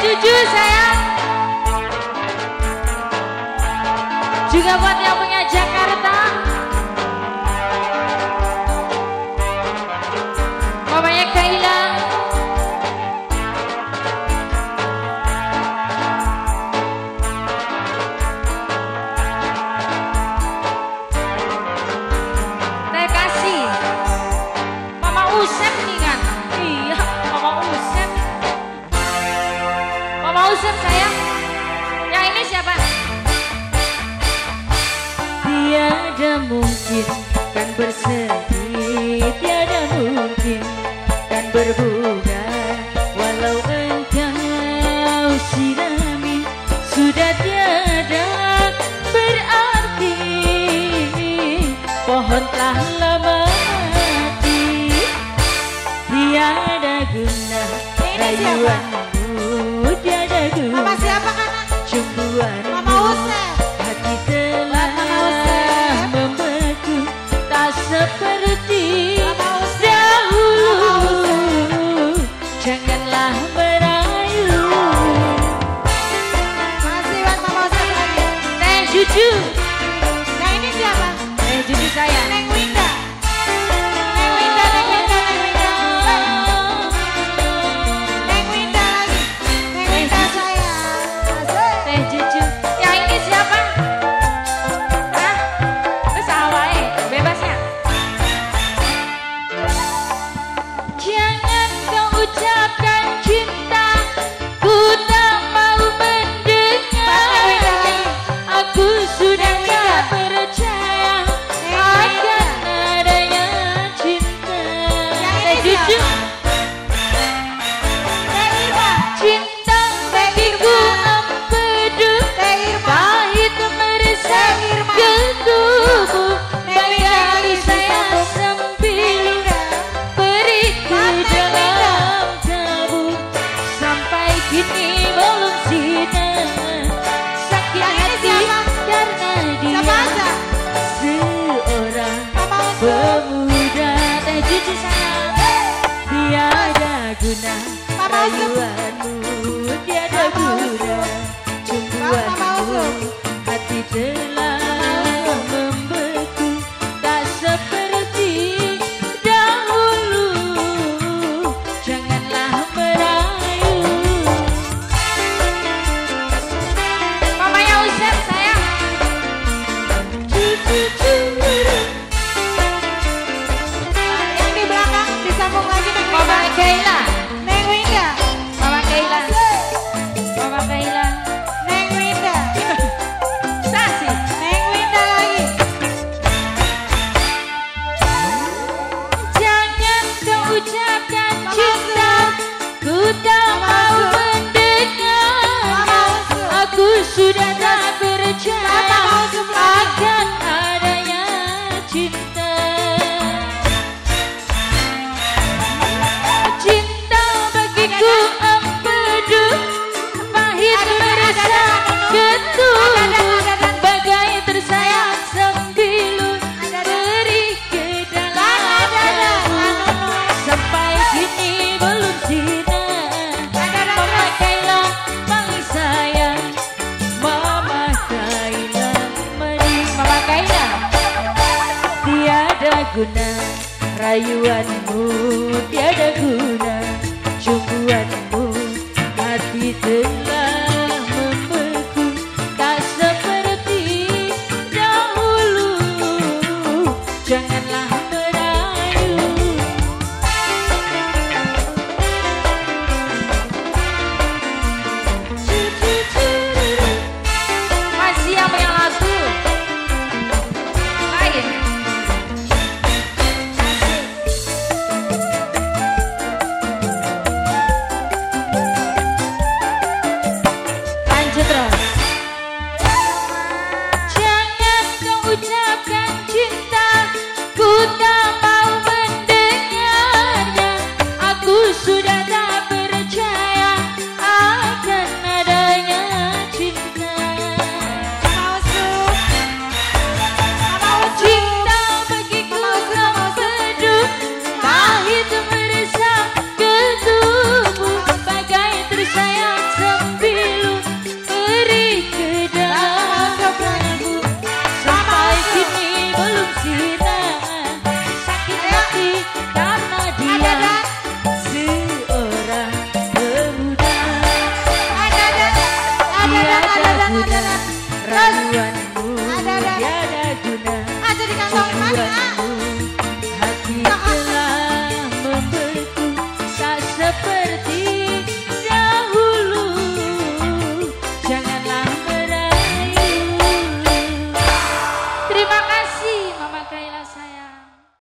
Cucu sayang. Juga buat yang punya Jakarta. Mamanya Kaila. Terima kasih. Mama Usep nih kan. Iya, Mama Usep. Mama Usep sayang. Yang ini siapa? Tiada mungkin kan bersedih, tiada mungkin kan berbunga, walau engkau sirami sudah tiada berarti. Pohon telah lama mati, tiada guna rayuanmu, tiada guna. Mama siapa kan? Cumbuanmu. Mama Usep. Hati telah membeku, tak seperti dahulu. Janganlah merayu. Masih buat Mama Usep lagi. Teh Cucu. Yang ini siapa? Teh Cucu saya. Neng Winda. Neng Winda, Neng Winda, Neng Winda. Neng Winda lagi. Neng Winda saya. Asik. Teh Cucu. Yang ini siapa? Hah? Terus awalnya bebas ya? Jangan kau ucapkan cinta, ku tak mau mendengar. Aku sudah tak percaya akan adanya cinta. Teh Cucu. Teh Irma. Cinta bagiku empedu, Teh Irma. pahit meresap ke tubuh. Bayar saya sembilu, beri ke dalam tabung. Sampai kini belum sida, sakit Yang ini hati siapa? karena dia Siapa aja? seorang Mama Usep. pemuda. Teh Cucu sayang, tiada guna Mama Usep. rayuanmu, tiada Mama guna Usep. Mama cumbuanmu. Usep. Hati telah membeku, tak seperti dahulu. Janganlah merayu. Mamanya Usep sayang. Cucu. Yang di belakang disambung lagi Neng Winda. Mama Kaila. Neng Winda. Mama Kaila. Mama Kaila. Neng Winda. Sasi. Neng Winda lagi. Jangan kau ucapkan Mama cinta, ku tak Mama mau Usep. mendengar. Mama Usep. Aku sudah tak percaya Mama Usep lagi. akan adanya cinta. Cinta bagiku empedu, pahit meresap ke tubuh. Bagai tersayang sembilu, beri ke dalam tabung. Sampai kini belum sida, Mama Kaila paling sayang. Mama Kaila mending Mama Kaila. Tiada guna rayuanmu, tiada guna cumbuanmu. Hati telah